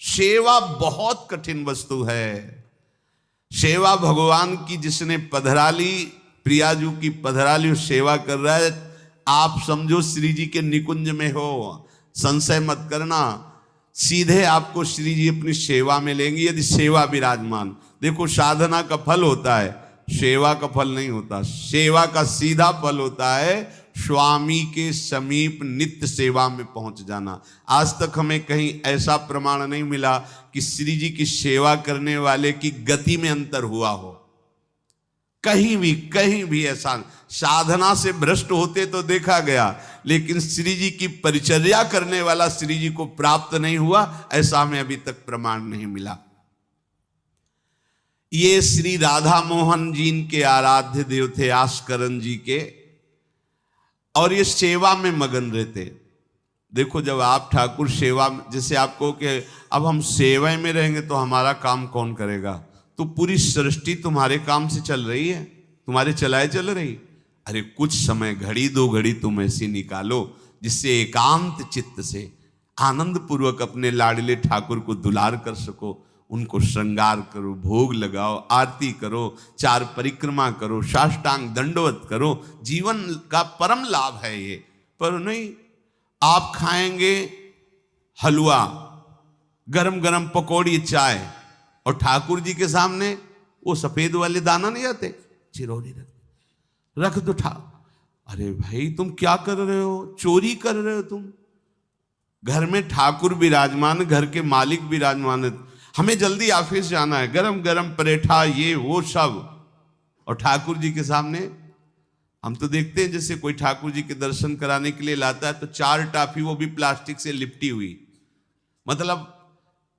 सेवा बहुत कठिन वस्तु है। सेवा भगवान की जिसने पधराली, प्रियाजू की पधराली सेवा कर रहा है, आप समझो श्री जी के निकुंज में हो, संशय मत करना, सीधे आपको श्री जी अपनी सेवा में लेंगे यदि सेवा विराजमान। देखो साधना का फल होता है, सेवा का फल नहीं होता। सेवा का सीधा फल होता है स्वामी के समीप नित्य सेवा में पहुंच जाना। आज तक हमें कहीं ऐसा प्रमाण नहीं मिला कि श्री जी की सेवा करने वाले की गति में अंतर हुआ हो। कहीं भी ऐसा, साधना से भ्रष्ट होते तो देखा गया, लेकिन श्री जी की परिचर्या करने वाला श्री जी को प्राप्त नहीं हुआ, ऐसा हमें अभी तक प्रमाण नहीं मिला। ये श्री राधा मोहन जी के आराध्य देव थे, आस्करन जी के, और ये सेवा में मगन रहते। देखो जब आप ठाकुर सेवा, जैसे आपको कि अब हम सेवा में रहेंगे तो हमारा काम कौन करेगा, तो पूरी सृष्टि तुम्हारे काम से चल रही है, तुम्हारे चलाए चल रही। अरे कुछ समय, घड़ी दो घड़ी तुम ऐसी निकालो जिससे एकांत चित्त से आनंद पूर्वक अपने लाडले ठाकुर को दुलार कर सको। उनको श्रृंगार करो, भोग लगाओ, आरती करो, 4 परिक्रमा करो, साष्टांग दंडवत करो। जीवन का परम लाभ है ये। पर नहीं, आप खाएंगे हलवा, गरम गरम पकौड़ी, चाय, और ठाकुर जी के सामने वो सफेद वाले दाना नहीं आते, चिरौरी रख दो अरे भाई तुम क्या कर रहे हो, चोरी कर रहे हो तुम। घर में ठाकुर विराजमान, घर के मालिक विराजमान, हमें जल्दी ऑफिस जाना है, गरम गरम परेठा ये वो सब, और ठाकुर जी के सामने। हम तो देखते हैं जैसे कोई ठाकुर जी के दर्शन कराने के लिए लाता है तो 4 टाफी, वो भी प्लास्टिक से लिपटी हुई, मतलब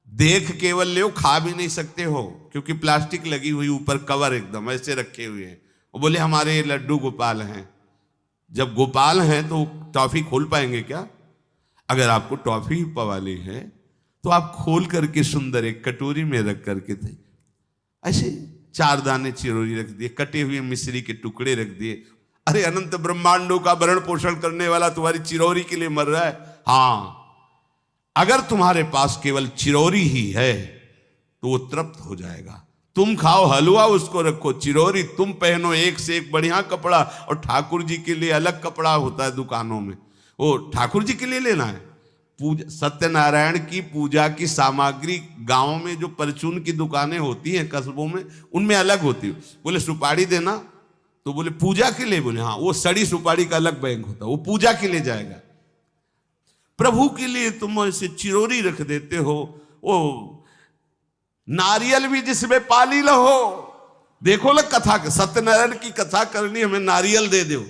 देख केवल ले, खा भी नहीं सकते हो क्योंकि प्लास्टिक लगी हुई, ऊपर कवर एकदम ऐसे रखे हुए हैं। वो बोले हमारे लड्डू गोपाल हैं। जब गोपाल हैं तो टॉफी खोल पाएंगे क्या? अगर आपको टॉफी पवाली है तो आप खोल करके सुंदर एक कटोरी में रख करके थे, ऐसे 4 दाने चिरौरी रख दिए, कटे हुए मिश्री के टुकड़े रख दिए। अरे अनंत ब्रह्मांडों का भरण पोषण करने वाला तुम्हारी चिरौरी के लिए मर रहा है। हाँ, अगर तुम्हारे पास केवल चिरौरी ही है तो वो तृप्त हो जाएगा। तुम खाओ हलवा, उसको रखो, चिरौरी तुम पहनो, एक से एक बढ़िया कपड़ा, और ठाकुर जी के लिए अलग कपड़ा होता है दुकानों में, वो ठाकुर जी के लिए लेना है। पूजा, सत्यनारायण की पूजा की सामग्री गांव में जो परचून की दुकानें होती हैं कस्बों में, उनमें अलग होती है। बोले सुपारी देना, तो बोले पूजा के लिए, बोले हाँ, वो सड़ी सुपारी का अलग बैंक होता है, वो पूजा के लिए जाएगा। प्रभु के लिए तुम ऐसे चिरौरी रख देते हो। वो नारियल भी जिसमें पाली लो, देखो ना कथा, सत्यनारायण की कथा करनी, हमें नारियल दे दो।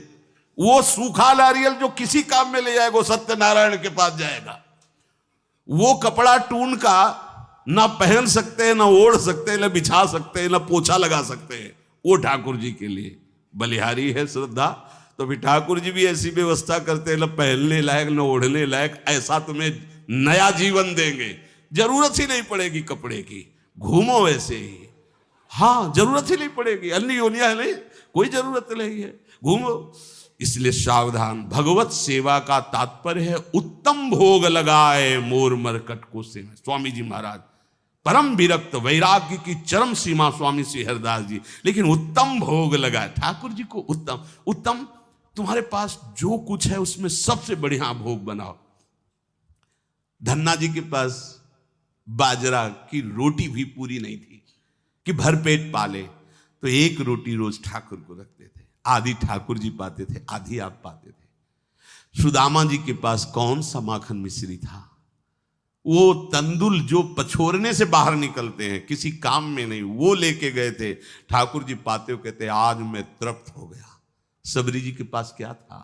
वो सूखा नारियल जो किसी काम में ले जाएगा वो सत्यनारायण के पास जाएगा। वो कपड़ा टून का ना पहन सकते हैं, ना ओढ़ सकते हैं, ना बिछा सकते हैं, ना पोछा लगा सकते हैं, वो ठाकुर जी के लिए बलिहारी है श्रद्धा। तो भी ठाकुर जी भी ऐसी व्यवस्था करते हैं, ना पहनने लायक ना ओढ़ने लायक, ऐसा तुम्हें नया जीवन देंगे, जरूरत ही नहीं पड़ेगी कपड़े की, घूमो वैसे ही। हाँ, जरूरत ही नहीं पड़ेगी, अन्य योनिया नहीं, कोई जरूरत नहीं है, घूमो। इसलिए सावधान। भगवत सेवा का तात्पर्य है उत्तम भोग लगाए मोर मरकट को से। स्वामी जी महाराज परम विरक्त, वैराग्य की चरम सीमा स्वामी श्री हरिदास जी, लेकिन उत्तम भोग लगाए ठाकुर जी को। उत्तम उत्तम, तुम्हारे पास जो कुछ है उसमें सबसे बढ़िया भोग बनाओ। धन्ना जी के पास बाजरा की रोटी भी पूरी नहीं थी कि भरपेट पाले, तो 1 रोटी रोज ठाकुर को रखते थे। आधी ठाकुर जी पाते थे, आधी आप पाते थे। सुदामा जी के पास कौन सा माखन मिश्री था? वो तंदुल जो पछोरने से बाहर निकलते हैं, किसी काम में नहीं, वो लेके गए थे। ठाकुर जी पाते हो कहते आज मैं तृप्त हो गया। सबरी जी के पास क्या था?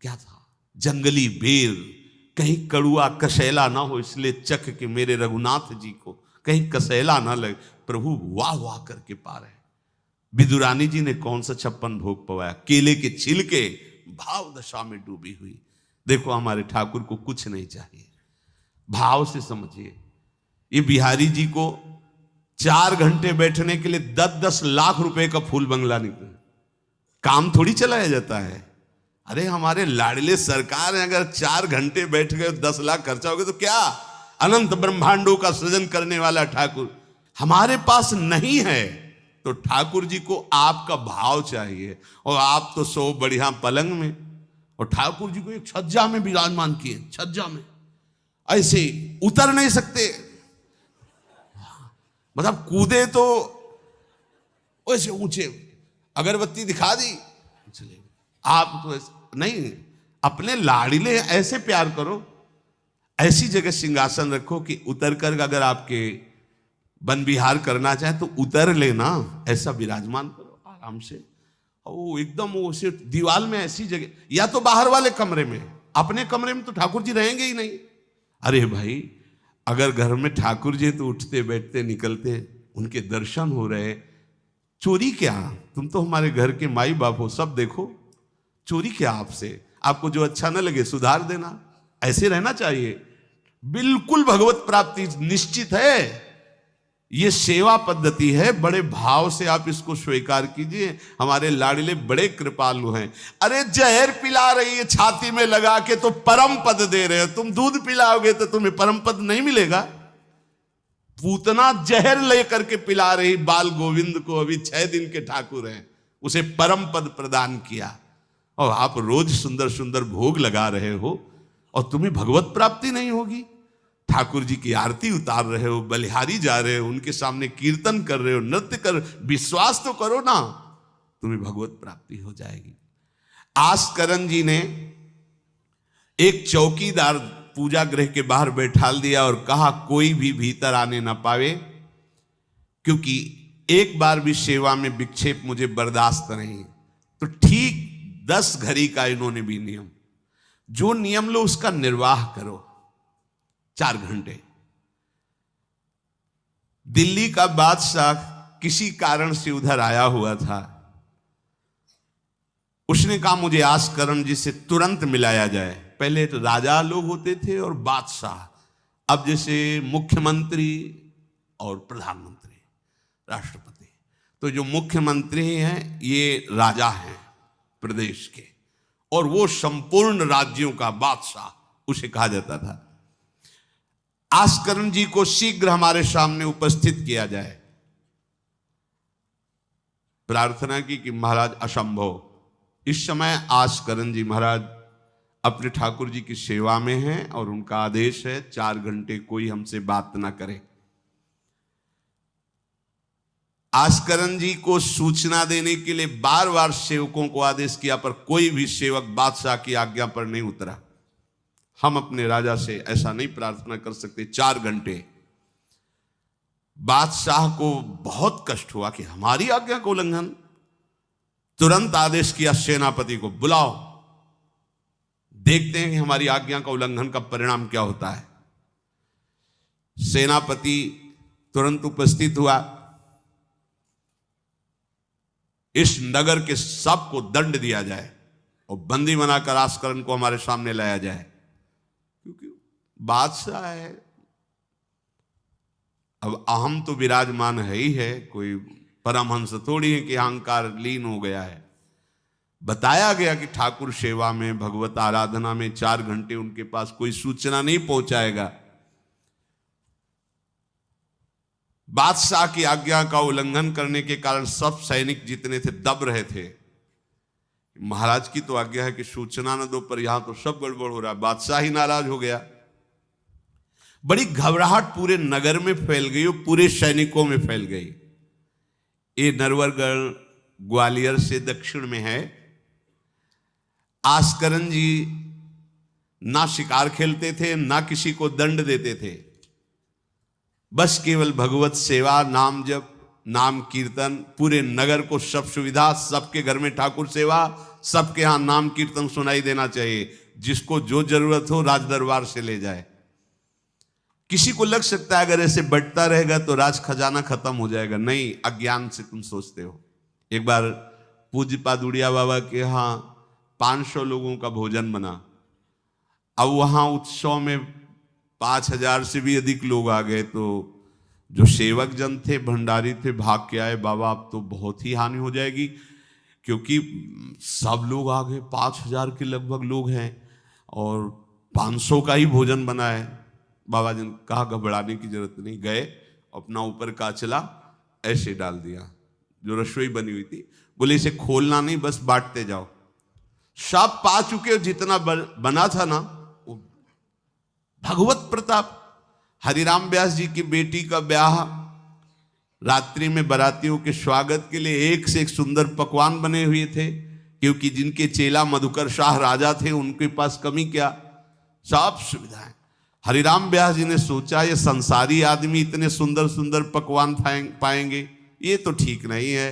क्या था? जंगली बेर, कहीं कड़ुआ कसेला ना हो, इसलिए चख के मेरे रघुनाथ जी को कहीं कसेला ना लगे। प्रभु वाह वाह करके पा रहे। विदुरानी जी ने कौन सा 56 भोग पवाया? केले के छिलके, भाव दशा में डूबी हुई। देखो हमारे ठाकुर को कुछ नहीं चाहिए, भाव से समझिए। ये बिहारी जी को 4 घंटे बैठने के लिए 10-10 लाख रुपए का फूल बंगला निकला, काम थोड़ी चलाया जाता है। अरे हमारे लाडले सरकार है, अगर 4 घंटे बैठ गए 10 लाख खर्चा हो गया तो क्या? अनंत ब्रह्मांडों का सृजन करने वाला ठाकुर हमारे पास नहीं है, तो ठाकुर जी को आपका भाव चाहिए। और आप तो सो बढ़िया पलंग में, और ठाकुर जी को एक छज्जा में विराजमान किए, छज्जा में ऐसे उतर नहीं सकते, मतलब कूदे तो वैसे ऊंचे, अगरबत्ती दिखा दी चले। आप तो नहीं, अपने लाड़िले ऐसे प्यार करो, ऐसी जगह सिंहासन रखो कि उतर कर अगर आपके वन विहार करना चाहे तो उतर लेना, ऐसा विराजमान करो आराम से। वो एकदम वो सिर्फ दीवार में ऐसी जगह, या तो बाहर वाले कमरे में, अपने कमरे में तो ठाकुर जी रहेंगे ही नहीं। अरे भाई, अगर घर में ठाकुर जी तो उठते बैठते निकलते, उनके दर्शन हो रहे, चोरी क्या? तुम तो हमारे घर के माई बाप हो, सब देखो, चोरी क्या आपसे? आपको जो अच्छा ना लगे सुधार देना, ऐसे रहना चाहिए। बिल्कुल भगवत प्राप्ति निश्चित है, ये सेवा पद्धति है, बड़े भाव से आप इसको स्वीकार कीजिए। हमारे लाडले बड़े कृपालु हैं। अरे जहर पिला रही है छाती में लगा के तो परम पद दे रहे हो, तुम दूध पिलाओगे तो तुम्हें परम पद नहीं मिलेगा। पूतना जहर लेकर के पिला रही बाल गोविंद को, अभी 6 दिन के ठाकुर हैं, उसे परम पद प्रदान किया, और आप रोज सुंदर सुंदर भोग लगा रहे हो और तुम्हें भगवत प्राप्ति नहीं होगी। ठाकुर जी की आरती उतार रहे हो, बलिहारी जा रहे हो, उनके सामने कीर्तन कर रहे हो, नृत्य कर, विश्वास तो करो ना, तुम्हें भगवत प्राप्ति हो जाएगी। आस्करन जी ने एक चौकीदार पूजा गृह के बाहर बैठाल दिया और कहा कोई भी भीतर आने ना पावे, क्योंकि एक बार भी सेवा में विक्षेप मुझे बर्दाश्त नहीं। तो ठीक 10 घड़ी का इन्होंने भी नियम, जो नियम लो उसका निर्वाह करो। 4 घंटे। दिल्ली का बादशाह किसी कारण से उधर आया हुआ था, उसने कहा मुझे आस्करन जी से तुरंत मिलाया जाए। पहले तो राजा लोग होते थे और बादशाह, अब जैसे मुख्यमंत्री और प्रधानमंत्री, राष्ट्रपति। तो जो मुख्यमंत्री हैं ये राजा हैं प्रदेश के, और वो संपूर्ण राज्यों का बादशाह उसे कहा जाता था। आस्करन जी को शीघ्र हमारे सामने उपस्थित किया जाए। प्रार्थना की कि महाराज असंभव, इस समय आस्करन जी महाराज अपने ठाकुर जी की सेवा में हैं और उनका आदेश है 4 घंटे कोई हमसे बात ना करे। आस्करन जी को सूचना देने के लिए बार बार सेवकों को आदेश किया, पर कोई भी सेवक बादशाह की आज्ञा पर नहीं उतरा। हम अपने राजा से ऐसा नहीं प्रार्थना कर सकते। 4 घंटे। बादशाह को बहुत कष्ट हुआ कि हमारी आज्ञा का उल्लंघन। तुरंत आदेश किया सेनापति को, बुलाओ, देखते हैं कि हमारी आज्ञा का उल्लंघन का परिणाम क्या होता है। सेनापति तुरंत उपस्थित हुआ। इस नगर के सबको दंड दिया जाए और बंदी बनाकर आस्करन को हमारे सामने लाया जाए, क्योंकि बादशाह है। अब अहम तो विराजमान है ही है, कोई परमहंस थोड़ी है कि अहंकार लीन हो गया है। बताया गया कि ठाकुर सेवा में, भगवत आराधना में 4 घंटे उनके पास कोई सूचना नहीं पहुंचाएगा। बादशाह की आज्ञा का उल्लंघन करने के कारण सब सैनिक जितने थे दब रहे थे। महाराज की तो आज्ञा है कि सूचना न दो, पर यहां तो सब गड़बड़ हो रहा है। बादशाह ही नाराज हो गया। बड़ी घबराहट पूरे नगर में फैल गई और पूरे सैनिकों में फैल गई। ये नरवरगढ़ ग्वालियर से दक्षिण में है। आस्करन जी ना शिकार खेलते थे, ना किसी को दंड देते थे, बस केवल भगवत सेवा, नाम जप, नाम कीर्तन, पूरे नगर को सब सुविधा, सबके घर में ठाकुर सेवा, सबके यहां नाम कीर्तन सुनाई देना चाहिए। जिसको जो जरूरत हो राज दरबार से ले जाए। किसी को लग सकता है अगर ऐसे बढ़ता रहेगा तो राज खजाना खत्म हो जाएगा। नहीं, अज्ञान से तुम सोचते हो। एक बार पूज्य पादुड़िया बाबा के यहाँ 500 लोगों का भोजन बना। अब वहां उत्सव में 5000 से भी अधिक लोग आ गए, तो जो सेवक जन थे, भंडारी थे, भाग के आए, बाबा अब तो बहुत ही हानि हो जाएगी, क्योंकि सब लोग आ गए, 5000 के लगभग लोग हैं और 500 का ही भोजन बना है। बाबा जी ने कहा घबराने की जरूरत नहीं, गए अपना ऊपर का चला ऐसे डाल दिया जो रसोई बनी हुई थी, बोले इसे खोलना नहीं, बस बांटते जाओ। सब पा चुके, जितना बना था ना वो भगवत प्रताप। हरिराम व्यास जी की बेटी का ब्याह, रात्रि में बारातियों के स्वागत के लिए एक से एक सुंदर पकवान बने हुए थे, क्योंकि जिनके चेला मधुकर शाह राजा थे उनके पास कमी क्या, सब सुविधाएं। हरिराम व्यास जी ने सोचा ये संसारी आदमी इतने सुंदर सुंदर पकवान पाएंगे, ये तो ठीक नहीं है।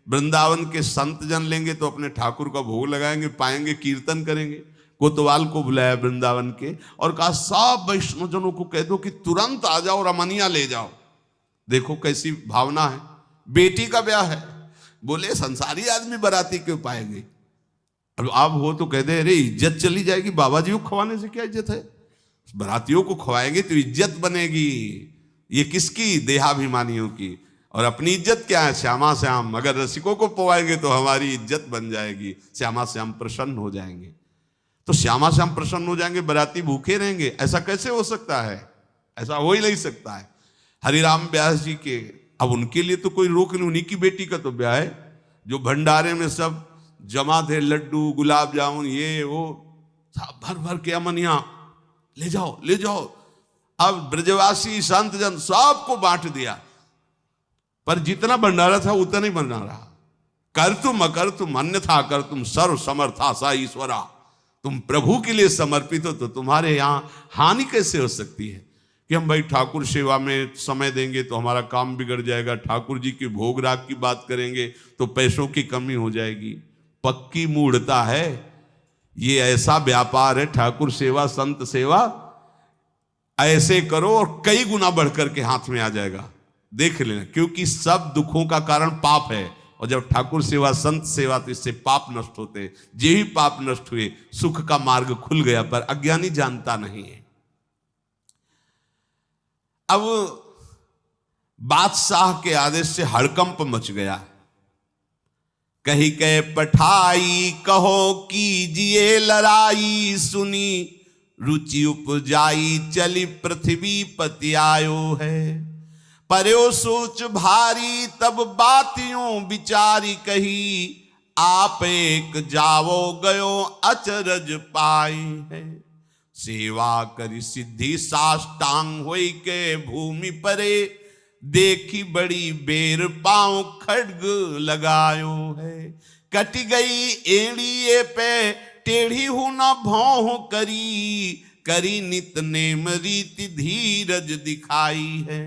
वृंदावन के संत जन लेंगे तो अपने ठाकुर का भोग लगाएंगे, पाएंगे, कीर्तन करेंगे। कोतवाल को बुलाया वृंदावन के और कहा सब वैष्णव जनों को कह दो कि तुरंत आ जाओ, रमनिया ले जाओ। देखो कैसी भावना है, बेटी का ब्याह है, बोले संसारी आदमी बाराती क्यों पाएंगे। अब आप हो तो कह दे अरे इज्जत चली जाएगी, बाबा जी को खवाने से क्या इज्जत है, बारातियों को खवाएंगे तो इज्जत बनेगी। ये किसकी, देहाभिमानियों की। और अपनी इज्जत क्या है, श्यामा श्याम, अगर रसिकों को पवाएंगे तो हमारी इज्जत बन जाएगी, श्यामा श्याम प्रसन्न हो जाएंगे। तो श्यामा श्याम प्रसन्न हो जाएंगे, बाराती भूखे रहेंगे, ऐसा कैसे हो सकता है, ऐसा हो ही नहीं सकता है। हरिराम व्यास जी के, अब उनके लिए तो कोई रोक नहीं, उन्हीं की बेटी का तो ब्याह है, जो भंडारे में सब जमा थे, लड्डू गुलाब जामुन ये वो सब भर भर के अमनिया ले जाओ ले जाओ। अब ब्रजवासी संत जन सबको बांट दिया, पर जितना भंडारा था उतना ही बना रहा। कर तुम अकर तुम अन्यथा कर तुम सर्व समर्था सा ईश्वरा, तुम प्रभु के लिए समर्पित हो तो तुम्हारे यहां हानि कैसे हो सकती है कि हम भाई ठाकुर सेवा में समय देंगे तो हमारा काम बिगड़ जाएगा, ठाकुर जी के भोग राग की बात करेंगे तो पैसों की कमी हो जाएगी। पक्की मूढ़ता है, ये ऐसा व्यापार है ठाकुर सेवा संत सेवा, ऐसे करो और कई गुना बढ़कर के हाथ में आ जाएगा, देख लेना। क्योंकि सब दुखों का कारण पाप है, और जब ठाकुर सेवा संत सेवा तो इससे पाप नष्ट होते। जे ही पाप नष्ट हुए सुख का मार्ग खुल गया, पर अज्ञानी जानता नहीं है। अब बादशाह के आदेश से हड़कंप मच गया। कही के पठाई कहो कीजिए लड़ाई, सुनी रुचि उपजाई चली पृथ्वी पति आयो है। पर्यो सोच भारी तब बातियों विचारी कही, आप एक जावो गयो अचरज पाई है। सेवा करी सिद्धि साष्टांग होई के भूमि परे, देखी बड़ी बेर पांव खड्ग लगायो है। कटी गई एड़िए पे टेढ़ी हूं न भौं करी, करी नित नेम रीति धीरज दिखाई है।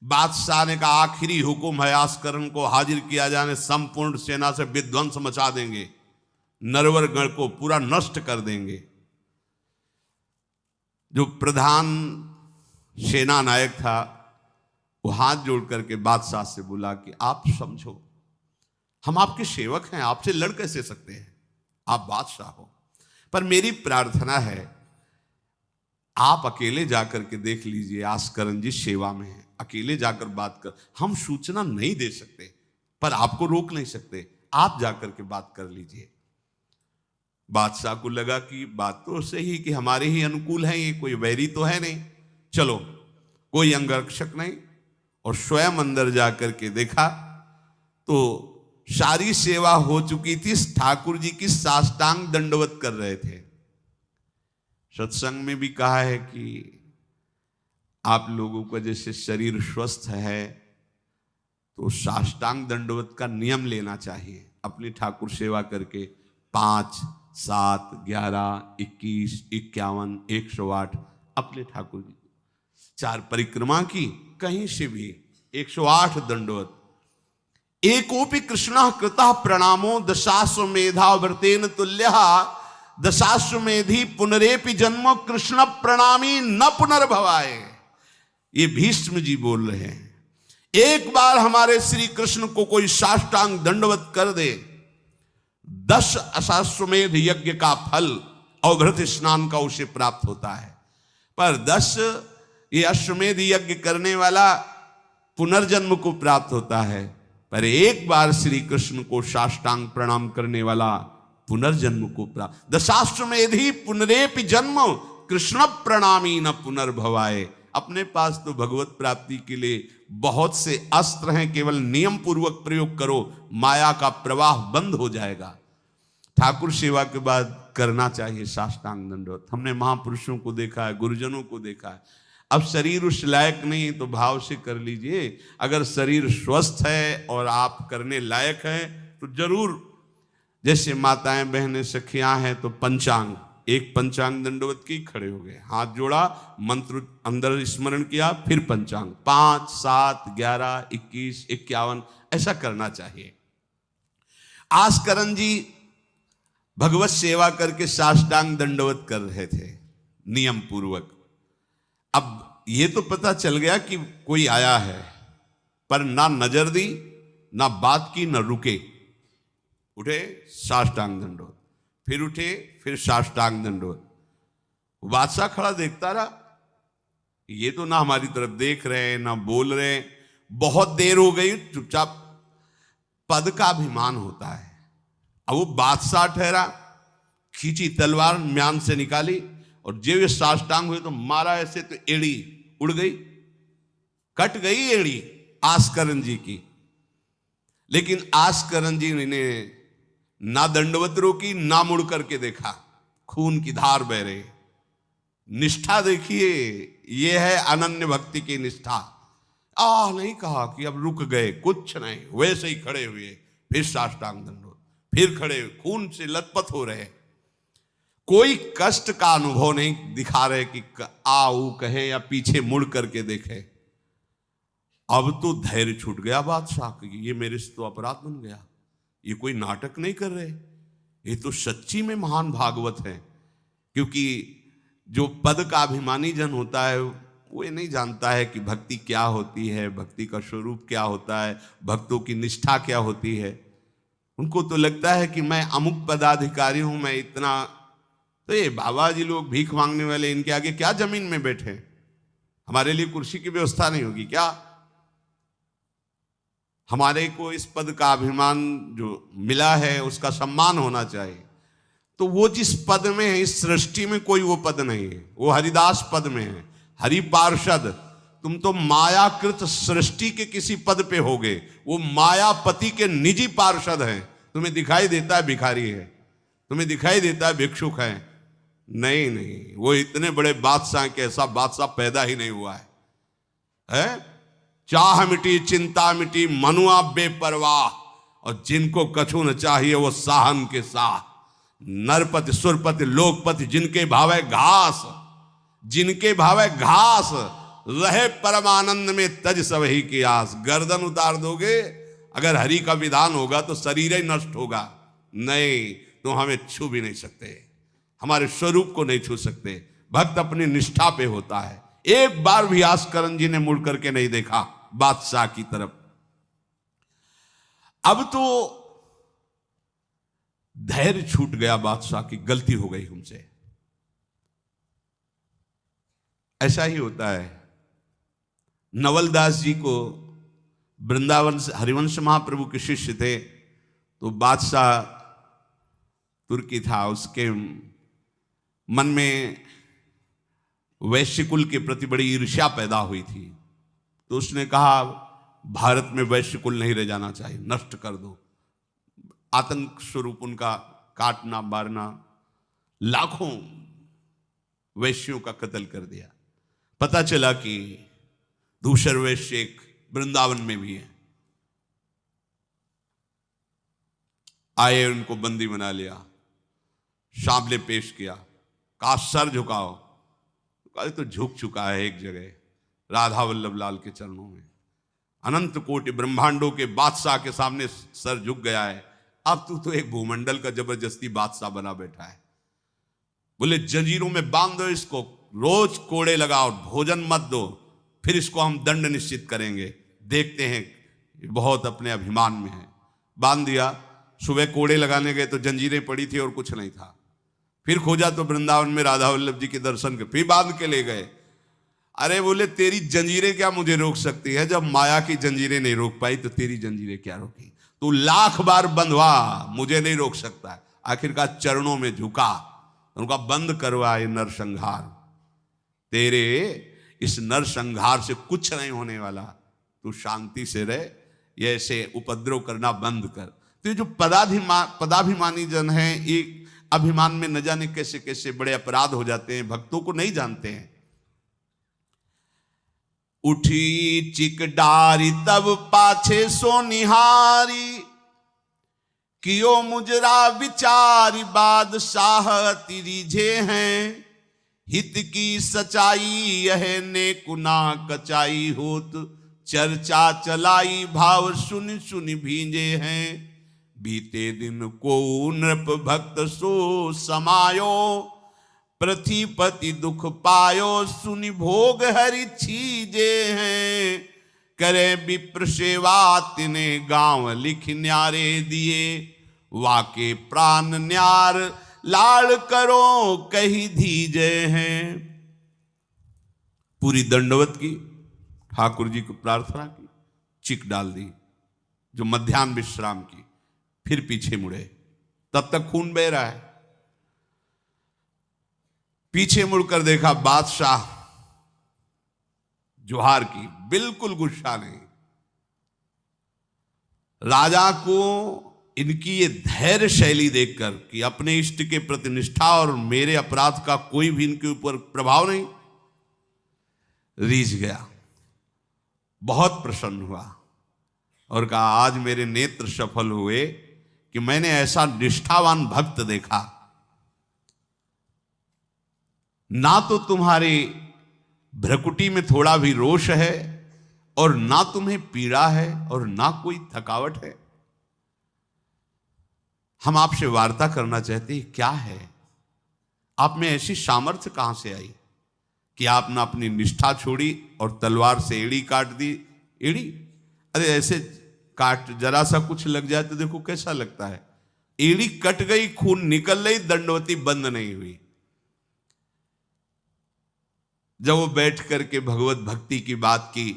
बादशाह ने कहा आखिरी हुक्म है, आस्करण को हाजिर किया जाने, संपूर्ण सेना से विध्वंस मचा देंगे, नरवर गण को पूरा नष्ट कर देंगे। जो प्रधान सेना नायक था वो हाथ जोड़ करके बादशाह से बोला कि आप समझो, हम आपके सेवक हैं, आपसे लड़ कैसे सकते हैं, आप बादशाह हो, पर मेरी प्रार्थना है आप अकेले जाकर के देख लीजिए, आस्करण जी सेवा में है, अकेले जाकर बात कर, हम सूचना नहीं दे सकते पर आपको रोक नहीं सकते, आप जाकर के बात कर लीजिए। बादशाह को लगा कि बात तो सही कि हमारे ही अनुकूल है, ये कोई वैरी तो है नहीं, चलो कोई अंगरक्षक नहीं। और स्वयं अंदर जाकर के देखा तो सारी सेवा हो चुकी थी, ठाकुर जी की साष्टांग दंडवत कर रहे थे। सत्संग में भी कहा है कि आप लोगों का जैसे शरीर स्वस्थ है तो साष्टांग दंडवत का नियम लेना चाहिए। अपनी ठाकुर सेवा करके 5, 7, 11, 21, 51, 108 अपने ठाकुर जी 4 परिक्रमा की, कहीं से भी 108 दंडवत। एकोपि कृष्ण कृतः प्रणामो दशाश्वमेधा व्रतेन तुल्यः, दशाश्वमेधी पुनरेपि जन्म कृष्ण प्रणामी न पुनर्भवाए। ये भीष्म जी बोल रहे हैं, एक बार हमारे श्री कृष्ण को कोई साष्टांग दंडवत कर दे, 10 अश्वमेध यज्ञ का फल और व्रत स्नान का उसे प्राप्त होता है। पर 10 ये अश्वमेध यज्ञ करने वाला पुनर्जन्म को प्राप्त होता है, पर एक बार श्री कृष्ण को साष्टांग प्रणाम करने वाला पुनर्जन्म को प्राप्त। दशाश्वमेधी पुनरेपि जन्म कृष्ण प्रणामी न पुनर्भवाए। अपने पास तो भगवत प्राप्ति के लिए बहुत से अस्त्र हैं, केवल नियम पूर्वक प्रयोग करो, माया का प्रवाह बंद हो जाएगा। ठाकुर सेवा के बाद करना चाहिए साष्टांग दंडवत। हमने महापुरुषों को देखा है, गुरुजनों को देखा है। अब शरीर उस लायक नहीं है तो भाव से कर लीजिए। अगर शरीर स्वस्थ है और आप करने लायक हैं तो जरूर, जैसे माताएं बहनें सखियां हैं तो पंचांग, एक पंचांग दंडवत की खड़े हो गए, हाथ जोड़ा, मंत्र अंदर स्मरण किया, फिर पंचांग 5, 7, 11, 21, 51 ऐसा करना चाहिए। आस्करण जी भगवत सेवा करके साष्टांग दंडवत कर रहे थे नियम पूर्वक। अब ये तो पता चल गया कि कोई आया है, पर ना नजर दी, ना बात की, ना रुके। उठे साष्टांग दंडवत, फिर उठे, फिर साष्टांग दंडवत। बादशाह खड़ा देखता रहा, ये तो ना हमारी तरफ देख रहे हैं ना बोल रहे हैं। बहुत देर हो गई, चुपचाप। पद का अभिमान होता है। अब वो बादशाह ठहरा, खींची तलवार, म्यान से निकाली और जब ये साष्टांग हुए तो मारा ऐसे तो एड़ी उड़ गई, कट गई एड़ी आस्करण जी की। लेकिन आस्करण जी ने ना दंडवत रोकी, ना मुड़ करके देखा, खून की धार बह रही। निष्ठा देखिए, ये है अनन्य भक्ति की निष्ठा। नहीं कहा कि अब रुक गए, कुछ नहीं, वैसे ही खड़े हुए, फिर साष्टांग दंडवत, फिर खड़े हुए, खून से लथपथ हो रहे। कोई कष्ट का अनुभव नहीं दिखा रहे कि आओ कहे या पीछे मुड़ करके देखे। अब तो धैर्य छूट गया बादशाह की, ये मेरे से तो अपराध बन गया, ये कोई नाटक नहीं कर रहे, ये तो सच्ची में महान भागवत है। क्योंकि जो पद का अभिमानी जन होता है वो ये नहीं जानता है कि भक्ति क्या होती है, भक्ति का स्वरूप क्या होता है, भक्तों की निष्ठा क्या होती है। उनको तो लगता है कि मैं अमुक पदाधिकारी हूं, मैं इतना। तो ये बाबा जी लोग भीख मांगने वाले, इनके आगे क्या जमीन में बैठे? हमारे लिए कुर्सी की व्यवस्था नहीं होगी क्या? हमारे को इस पद का अभिमान जो मिला है उसका सम्मान होना चाहिए। तो वो जिस पद में है, इस सृष्टि में कोई वो पद नहीं है, वो हरिदास पद में है, हरि पार्षद। तुम तो मायाकृत सृष्टि के किसी पद पे होगे, वो मायापति के निजी पार्षद हैं। तुम्हें दिखाई देता है भिखारी है, तुम्हें दिखाई देता है भिक्षुक है। नहीं नहीं, वो इतने बड़े बादशाह के ऐसा बादशाह पैदा ही नहीं हुआ है? चाह मिटी चिंता मिटी, मनुआ बेपरवाह, और जिनको कछु न चाहिए वो साहन के साह। नरपति सुरपति लोकपति, जिनके भावे घास, जिनके भावे घास, रहे परमानंद में तज सब ही की आस। गर्दन उतार दोगे, अगर हरि का विधान होगा तो शरीर ही नष्ट होगा। नहीं तो हमें छू भी नहीं सकते, हमारे स्वरूप को नहीं छू सकते। भक्त अपनी निष्ठा पे होता है। एक बार भी आस्करण जी ने मुड़ करके नहीं देखा बादशाह की तरफ। अब तो धैर्य छूट गया बादशाह की, गलती हो गई हमसे। ऐसा ही होता है। नवलदास जी को वृंदावन से हरिवंश महाप्रभु के शिष्य थे, तो बादशाह तुर्की था, उसके मन में वैश्य कुल के प्रति बड़ी ईर्ष्या पैदा हुई थी। तो उसने कहा भारत में वैश्य कुल नहीं रह जाना चाहिए, नष्ट कर दो। आतंक स्वरूप उनका काटना मारना, लाखों वैश्यों का कत्ल कर दिया। पता चला कि दूसर वैश्य एक वृंदावन में भी है। आए, उनको बंदी बना लिया, सामने पेश किया, कहा सर झुकाओ। कहा तो झुक चुका है एक जगह, राधा वल्लभ लाल के चरणों में। अनंत कोटि ब्रह्मांडों के बादशाह के सामने सर झुक गया है। अब तू तो एक भूमंडल का जबरदस्ती बादशाह बना बैठा है। बोले जंजीरों में बांध दो इसको, रोज कोड़े लगाओ, भोजन मत दो, फिर इसको हम दंड निश्चित करेंगे। देखते हैं, बहुत अपने अभिमान में है। बांध दिया। सुबह कोड़े लगाने गए तो जंजीरें पड़ी थी और कुछ नहीं था। फिर खोजा तो वृंदावन में राधा वल्लभ जी के दर्शन के, फिर बांध के ले गए। अरे बोले तेरी जंजीरें क्या मुझे रोक सकती है? जब माया की जंजीरें नहीं रोक पाई तो तेरी जंजीरें क्या रोकी? तू लाख बार बंधवा, मुझे नहीं रोक सकता। आखिरकार चरणों में झुका, उनका बंद करवा ये नरसंहार। तेरे इस नर संहार से कुछ नहीं होने वाला, तू शांति से रह, ये ऐसे उपद्रव करना बंद कर। तो ये जो पदाभिमानी जन है, एक अभिमान में न जाने कैसे कैसे बड़े अपराध हो जाते हैं, भक्तों को नहीं जानते हैं। उठी चिक डारी तब पाछे सो निहारी, कियो मुजरा विचारी बादशाह तिरिझे हैं। हित की सचाई यह ने कुना कचाई होत, चर्चा चलाई भाव सुन सुन भींजे हैं। बीते दिन को नृप भक्त सो समायो, पृथ्वीपति दुख पायो सुनि भोग हरि छीजे हैं। करे विप्र सेवा तिने गांव लिख न्यारे दिए, वाके प्राण न्यार लाड़ करो कही धीजे हैं। पूरी दंडवत की, ठाकुर जी को प्रार्थना की, चिक डाल दी, जो मध्याह्न विश्राम की, फिर पीछे मुड़े। तब तक खून बह रहा है। पीछे मुड़कर देखा, बादशाह जोहार की, बिल्कुल गुस्सा नहीं। राजा को इनकी ये धैर्य शैली देखकर कि अपने इष्ट के प्रति निष्ठा और मेरे अपराध का कोई भी इनके ऊपर प्रभाव नहीं, रीझ गया, बहुत प्रसन्न हुआ और कहा, आज मेरे नेत्र सफल हुए कि मैंने ऐसा निष्ठावान भक्त देखा। ना तो तुम्हारी भ्रकुटी में थोड़ा भी रोष है, और ना तुम्हें पीड़ा है, और ना कोई थकावट है। हम आपसे वार्ता करना चाहते हैं, क्या है आप में ऐसी सामर्थ्य कहां से आई कि आपने अपनी निष्ठा छोड़ी और तलवार से एड़ी काट दी। एड़ी, अरे ऐसे काट, जरा सा कुछ लग जाए तो देखो कैसा लगता है। एड़ी कट गई, खून निकल गई, दंडवती बंद नहीं हुई। जब वो बैठ करके भगवत भक्ति की बात की,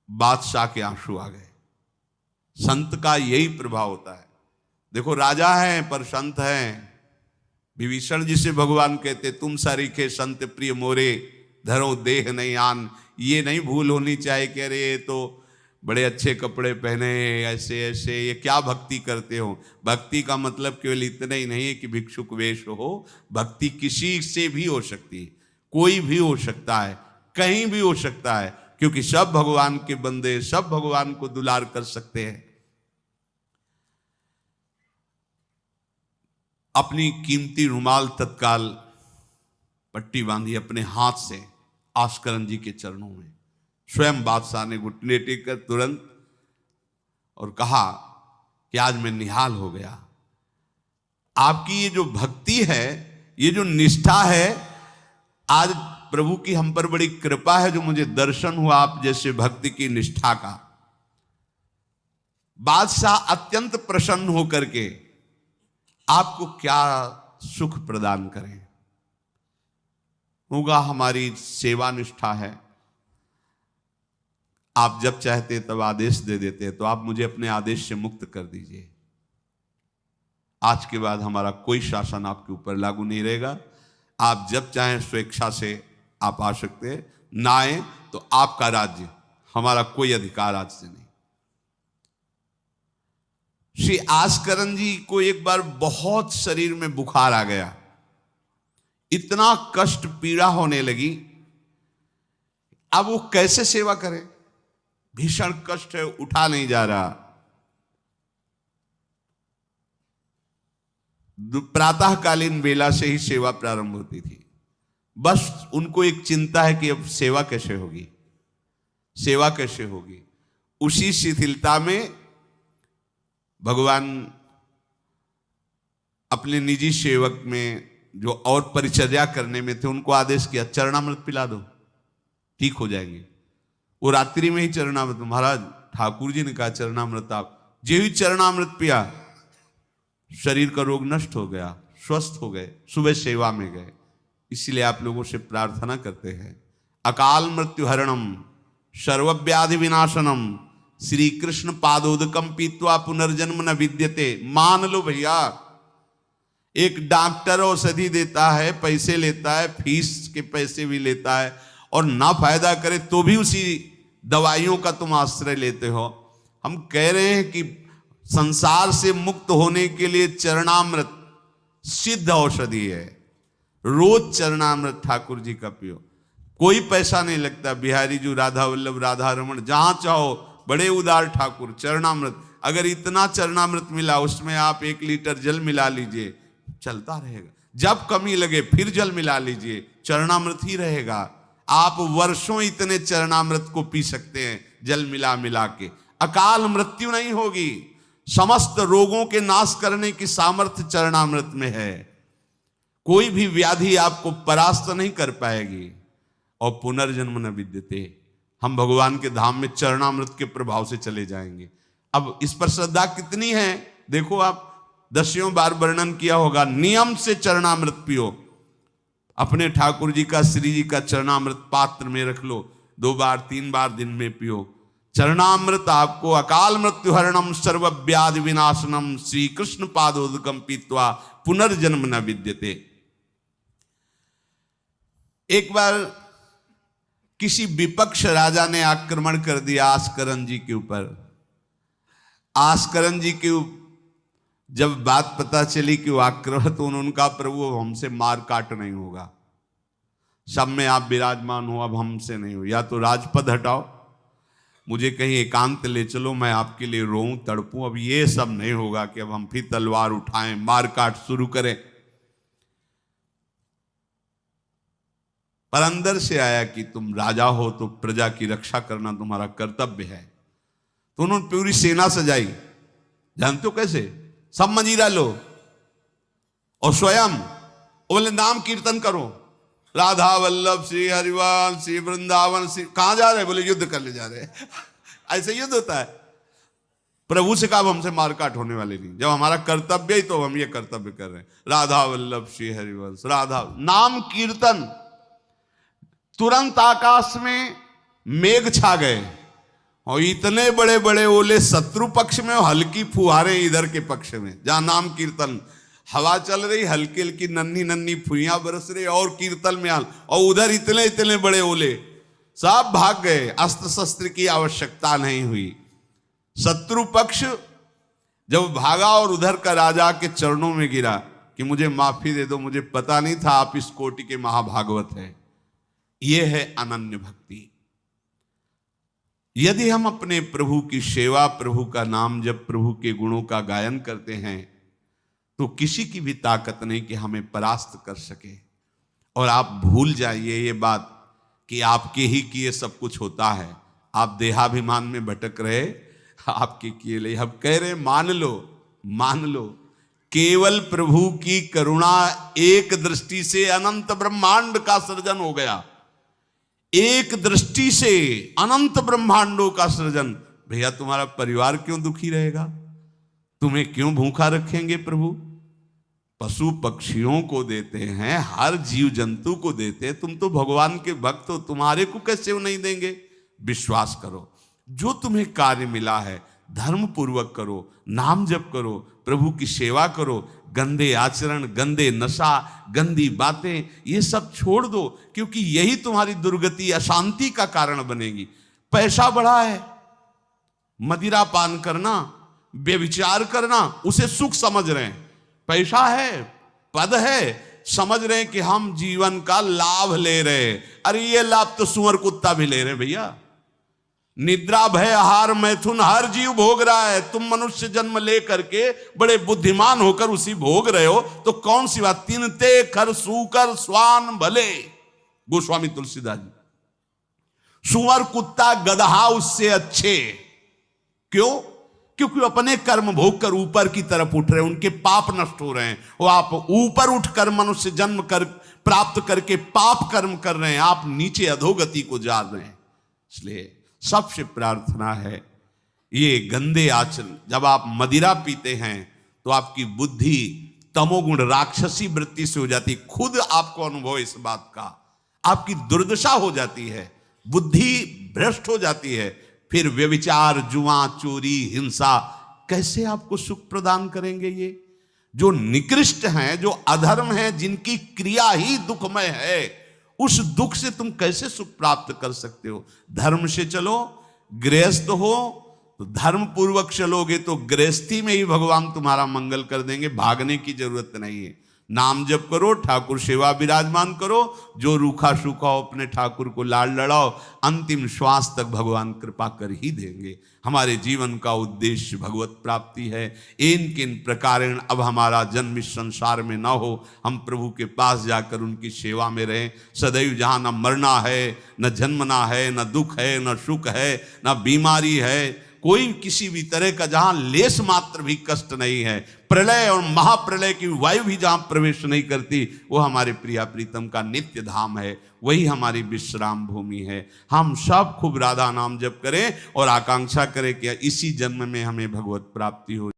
बादशाह के आंसू आ गए। संत का यही प्रभाव होता है। देखो, राजा हैं पर संत हैं। विभीषण जी से भगवान कहते, तुम सरीखे संत प्रिय मोरे, धरो देह नहीं आन। ये नहीं भूल होनी चाहिए कि अरे ये तो बड़े अच्छे कपड़े पहने, ऐसे ऐसे, ये क्या भक्ति करते हो। भक्ति का मतलब केवल इतना ही नहीं है कि भिक्षुक वेश हो। भक्ति किसी से भी हो सकती है, कोई भी हो सकता है, कहीं भी हो सकता है, क्योंकि सब भगवान के बंदे, सब भगवान को दुलार कर सकते हैं। अपनी कीमती रुमाल तत्काल पट्टी बांधी अपने हाथ से आस्करन जी के चरणों में। स्वयं बादशाह ने घुटने टेक कर तुरंत और कहा कि आज मैं निहाल हो गया। आपकी ये जो भक्ति है, ये जो निष्ठा है, आज प्रभु की हम पर बड़ी कृपा है जो मुझे दर्शन हुआ आप जैसे भक्ति की निष्ठा का। बादशाह अत्यंत प्रसन्न होकर के आपको क्या सुख प्रदान करें। होगा हमारी सेवा निष्ठा है, आप जब चाहते तब आदेश दे देते, तो आप मुझे अपने आदेश से मुक्त कर दीजिए। आज के बाद हमारा कोई शासन आपके ऊपर लागू नहीं रहेगा। आप जब चाहें स्वेच्छा से आप आ सकते हैं, ना आए तो आपका राज्य, हमारा कोई अधिकार आज से नहीं। श्री आस्करन जी को एक बार बहुत शरीर में बुखार आ गया, इतना कष्ट पीड़ा होने लगी। अब वो कैसे सेवा करें, भीषण कष्ट है, उठा नहीं जा रहा। प्रातःकालीन बेला से ही सेवा प्रारंभ होती थी। बस उनको एक चिंता है कि अब सेवा कैसे होगी, सेवा कैसे होगी। उसी शिथिलता में भगवान अपने निजी सेवक में जो और परिचर्या करने में थे, उनको आदेश किया, चरणामृत पिला दो, ठीक हो जाएंगे। वो रात्रि में ही चरणामृत, महाराज ठाकुर जी ने कहा चरणामृत, आप जो ही चरणामृत पिया, शरीर का रोग नष्ट हो गया, स्वस्थ हो गए, सुबह सेवा में गए। इसलिए आप लोगों से प्रार्थना करते हैं, अकाल मृत्यु हरणम सर्वव्याधि विनाशनम श्री कृष्ण पादोदकम पीत्वा पुनर्जन्म न विद्यते। मान लो भैया, एक डॉक्टर औषधि देता है, पैसे लेता है, फीस के पैसे भी लेता है, और ना फायदा करे तो भी उसी दवाइयों का तुम आश्रय लेते हो। हम कह रहे हैं कि संसार से मुक्त होने के लिए चरणामृत सिद्ध औषधि है। रोज चरणामृत ठाकुर जी का पियो, कोई पैसा नहीं लगता। बिहारी जी, राधा वल्लभ, राधा रमन, जहां चाहो, बड़े उदार ठाकुर। चरणामृत, अगर इतना चरणामृत मिला उसमें आप 1 लीटर जल मिला लीजिए, चलता रहेगा। जब कमी लगे फिर जल मिला लीजिए, चरणामृत ही रहेगा। आप वर्षों इतने चरणामृत को पी सकते हैं जल मिला मिला के, अकाल मृत्यु नहीं होगी। समस्त रोगों के नाश करने की सामर्थ्य चरणामृत में है। कोई भी व्याधि आपको परास्त नहीं कर पाएगी। और पुनर्जन्म न विद्यते, हम भगवान के धाम में चरणामृत के प्रभाव से चले जाएंगे। अब इस पर श्रद्धा कितनी है देखो आप, 10 बार वर्णन किया होगा। नियम से चरणामृत पियो, अपने ठाकुर जी का, श्री जी का चरणामृत पात्र में रख लो, 2 बार 3 बार दिन में पियो। चरणामृत आपको अकाल मृत्यु हरणम सर्व व्याधि विनाशनम श्री कृष्ण पादोदकम पीत्वा पुनर्जन्म न विद्यते। एक बार किसी विपक्ष राजा ने आक्रमण कर दिया आस्करन जी के ऊपर। आस्करन जी के जब बात पता चली कि वो आक्रमण, तो उनका प्रभु हमसे मार काट नहीं होगा, सब में आप विराजमान हो, अब हमसे नहीं हो, या तो राजपद हटाओ, मुझे कहीं एकांत ले चलो, मैं आपके लिए रोऊं तड़पूं, अब ये सब नहीं होगा कि अब हम फिर तलवार उठाएं, मार काट शुरू करें। पर अंदर से आया कि तुम राजा हो तो प्रजा की रक्षा करना तुम्हारा कर्तव्य है। तो उन्होंने पूरी सेना सजाई, जानते हो कैसे? सब मजीरा लो और स्वयं बोले नाम कीर्तन करो, राधा वल्लभ श्री हरिवाल श्री वृंदावन श्री। कहां जा रहे? बोले युद्ध करने जा रहे हैं। ऐसे युद्ध होता है। प्रभु से कहा हमसे मारकाट होने वाले नहीं, जब हमारा कर्तव्य ही तो हम ये कर्तव्य कर रहे हैं। राधा वल्लभ श्री हरिवंश, राधा नाम कीर्तन। तुरंत आकाश में मेघ छा गए और इतने बड़े बड़े ओले शत्रु पक्ष में और हल्की फुहारें इधर के पक्ष में। जहां नाम कीर्तन, हवा चल रही, हल्की हल्की नन्ही नन्ही फुइयां बरस रही और कीर्तन में हाल, और उधर इतने इतने बड़े ओले, सब भाग गए। अस्त्र शस्त्र की आवश्यकता नहीं हुई। शत्रु पक्ष जब भागा और उधर का राजा के चरणों में गिरा कि मुझे माफी दे दो, मुझे पता नहीं था आप इस कोटि के महाभागवत हैं। यह है अनन्य भक्ति। यदि हम अपने प्रभु की सेवा, प्रभु का नाम जब, प्रभु के गुणों का गायन करते हैं, तो किसी की भी ताकत नहीं कि हमें परास्त कर सके। और आप भूल जाइए ये बात कि आपके ही किए सब कुछ होता है। आप देहाभिमान में भटक रहे, आपके किए ले। हम कह रहे मान लो, मान लो, केवल प्रभु की करुणा एक दृष्टि से अनंत ब्रह्मांड का सृजन हो गया। एक दृष्टि से अनंत ब्रह्मांडों का सृजन। भैया तुम्हारा परिवार क्यों दुखी रहेगा? तुम्हें क्यों भूखा रखेंगे प्रभु? पशु पक्षियों को देते हैं, हर जीव जंतु को देते हैं। तुम तो भगवान के भक्त हो, तुम्हारे को कैसे वो नहीं देंगे? विश्वास करो, जो तुम्हें कार्य मिला है धर्म पूर्वक करो, नाम जप करो, प्रभु की सेवा करो। गंदे आचरण, गंदे नशा, गंदी बातें, ये सब छोड़ दो, क्योंकि यही तुम्हारी दुर्गति, अशांति का कारण बनेगी। पैसा बढ़ा है, मदिरा पान करना, व्यभिचार करना, उसे सुख समझ रहे हैं। पैसा है, पद है, समझ रहे हैं कि हम जीवन का लाभ ले रहे हैं। अरे ये लाभ तो सुअर कुत्ता भी ले रहे भैया। निद्रा भय आहार मैथुन हर जीव भोग रहा है। तुम मनुष्य जन्म ले करके बड़े बुद्धिमान होकर उसी भोग रहे हो, तो कौन सी बात? तिनते खर सूकर स्वान भले, गोस्वामी तुलसीदास जी। सुअर कुत्ता गदहा उससे अच्छे। क्यों? क्योंकि अपने कर्म भोग कर ऊपर की तरफ उठ रहे हैं, उनके पाप नष्ट हो रहे हैं। वो आप ऊपर उठकर मनुष्य जन्म कर प्राप्त करके पाप कर्म कर रहे हैं, आप नीचे अधोगति को जा रहे हैं। इसलिए सबसे प्रार्थना है, ये गंदे आचरण, जब आप मदिरा पीते हैं तो आपकी बुद्धि तमोगुण राक्षसी वृत्ति से हो जाती। खुद आपको अनुभव इस बात का, आपकी दुर्दशा हो जाती है, बुद्धि भ्रष्ट हो जाती है। फिर व्यभिचार, जुआ, चोरी, हिंसा कैसे आपको सुख प्रदान करेंगे? ये जो निकृष्ट हैं, जो अधर्म है, जिनकी क्रिया ही दुखमय है, उस दुख से तुम कैसे सुख प्राप्त कर सकते हो? धर्म से चलो, गृहस्थ हो तो धर्म पूर्वक चलोगे तो गृहस्थी में ही भगवान तुम्हारा मंगल कर देंगे, भागने की जरूरत नहीं है। नाम जप करो, ठाकुर सेवा विराजमान करो, जो रूखा सूखा हो अपने ठाकुर को लाड लड़ाओ, अंतिम श्वास तक भगवान कृपा कर ही देंगे। हमारे जीवन का उद्देश्य भगवत प्राप्ति है। इन किन प्रकारेण अब हमारा जन्म इस संसार में न हो, हम प्रभु के पास जाकर उनकी सेवा में रहें सदैव। जहाँ न मरना है, न जन्मना है, न दुख है, न सुख है, न बीमारी है, कोई किसी भी तरह का जहां लेस मात्र भी कष्ट नहीं है, प्रलय और महाप्रलय की वायु भी जहां प्रवेश नहीं करती, वो हमारे प्रिया प्रीतम का नित्य धाम है, वही हमारी विश्राम भूमि है। हम सब खूब राधा नाम जप करें और आकांक्षा करें कि इसी जन्म में हमें भगवत प्राप्ति हो।